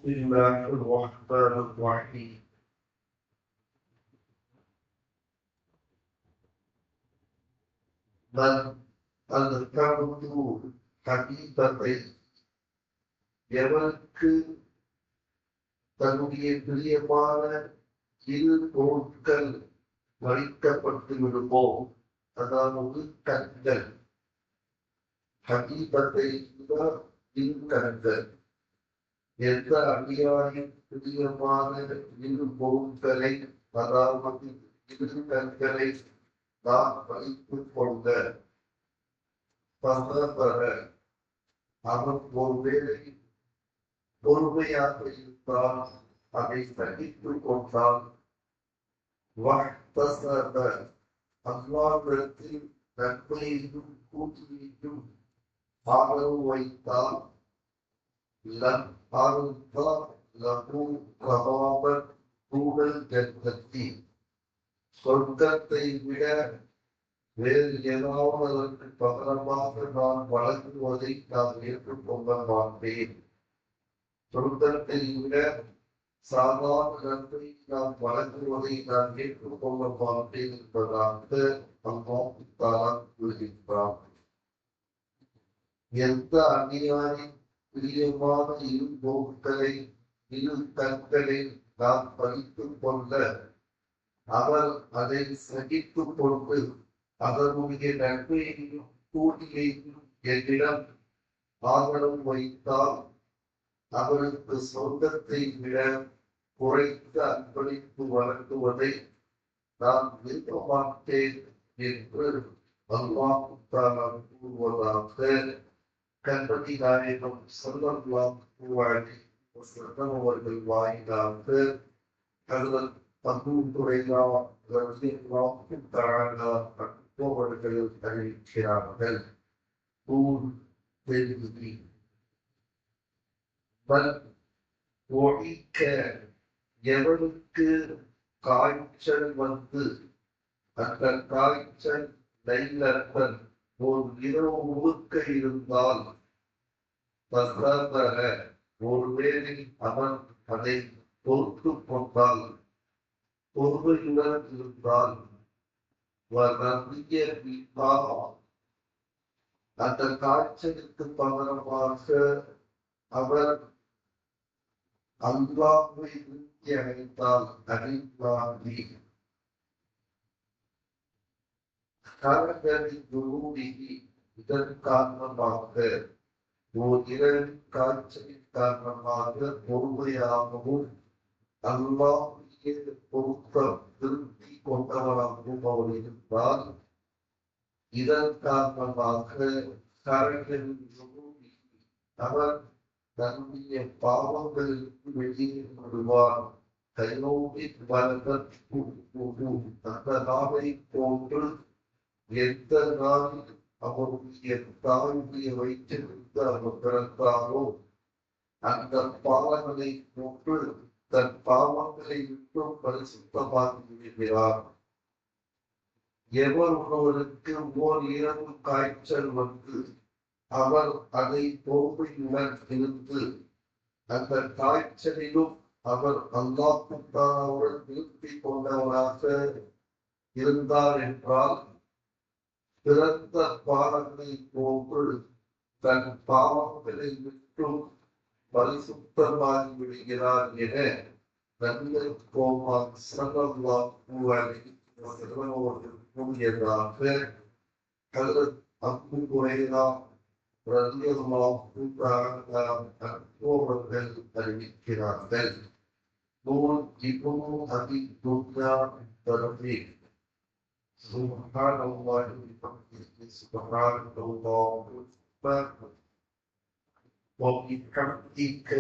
بسم الله الرحمن الرحيم من الكرد حقيقத்தை எவருக்கு தன்னுடைய பிரியமான இரு பொருட்கள் மறிக்கப்பட்டு விடுமோ, அதாவது கண்கள், ஹகீபத்தை இரு கண்கள். எந்த அடியாரின் பிரியமான இரு பொருட்களை, அதாவது இரு கண்களை நாம் வைத்துக் கொண்ட பரபர அவன் ஒருவேளை பொறுமையாக இருந்தால், அதை சகித்துக் கொண்டால், அல்லாஹ்விடத்தில் நன்மையையும் கூட்டியையும் ஆதரவு வைத்தால், சொர்க்கத்தை விட வேறு ஏதாவது அதற்கு பகரமாக நான் வழங்குவதை நான் ஏற்றுக்கொள்ள மாட்டேன். சொர்க்கத்தை விட சாதாரண நன்மை நான் வழங்குவதை நான் ஏற்றுக்கொள்ள மாட்டேன் என்பதாக அல்லாஹ் கூறுகின்றான். எந்த அநியாயம் பிரியமான இரு பொருட்களை, இரு கண்களை நாம் படித்துக் கொள்ள, அவர் அதை சகித்துக் கொண்டு அதனுடைய நன்மையையும் கூலியையும் என்னிடம் ஆதரவு வைத்தால், அவருக்கு சொந்தத்தை விட குறைந்த அன்பளிப்பு வழங்குவதை நான் விரும்ப மாட்டேன் என்று அல்லாஹ் கூறுவதாக கண்பதி நாயகம் ஸல்லல்லாஹு அலைஹி வஸல்லம் அவர்கள் வாயிலாக ஹஜ்ரத் அபூ ஹுரைரா ரலியல்லாஹு தஆலா அவர்கள் அறிவிக்கிறார்கள். எவனுக்கு காய்ச்சல் வந்து அந்த காய்ச்சல் லைலத்தன் ஒரு இரவு முழுக்க இருந்தால், ஒருவேளை அவன் அதை பொறுத்து கொண்டால், பொறுமையுடன் இருந்தால், அந்த காய்ச்சலுக்கு பகரமாக அவர் அல்லாஹ்வை திருப்தி அடைந்தால், அறிவாகி இதன் காரணமாக ஓர் இரவு காய்ச்சலின் காரணமாக பொறுமையாகவும் அல்லாஹ்வுடைய பொருத்தம் திருப்தி கொண்டவராகவும் அவர் இருந்தால், இதன் காரணமாக அவர் தன்னுடைய பாவங்களுக்கு வெளியே வருவார். கையோடி அந்த நாளை போன்று எந்த நாளில் அவருடைய தாயுடைய வயிற்றிலிருந்து அவர் பிறந்தாரோ, அந்த பாவங்களை போன்று தன் பாவங்களை விட்டும் பரிசுத்தமாகி விடுகிறார். எவர் ஒருவருக்கு ஓர் இரவு காய்ச்சல் வந்து அவர் அதை பொறுமையுடன் இருந்து அந்த காய்ச்சலிலும் அவர் அல்லாஹ்வுடன் திருப்தி கொண்டவராக இருந்தார் என்றால், பிறந்த பாவங்களை போன்று தன் பாவங்களை விட்டும் பரிசுத்தமாகி விடுகிறார் என நபிகள் கோமான் ஸல்லல்லாஹு அலைஹி வஸல்லம் அவர்கள் கூறியதாக ஹஜ்ரத் அபூ ஹுரைரா ரலியல்லாஹு தஆலா அவர்கள் அறிவிக்கிறார்கள். நூல் இப்னு அபீ துன்யா தர்ஹீப். சுப்ஹானல்லாஹி வ பிஹம்திஹி சுப்ஹானல்லாஹு அக்பர் வ பிஹம்திக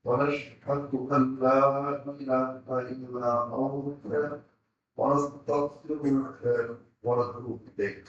ونشهد أن لا إله إلا أنت ونستغفرك ونتوب إليك.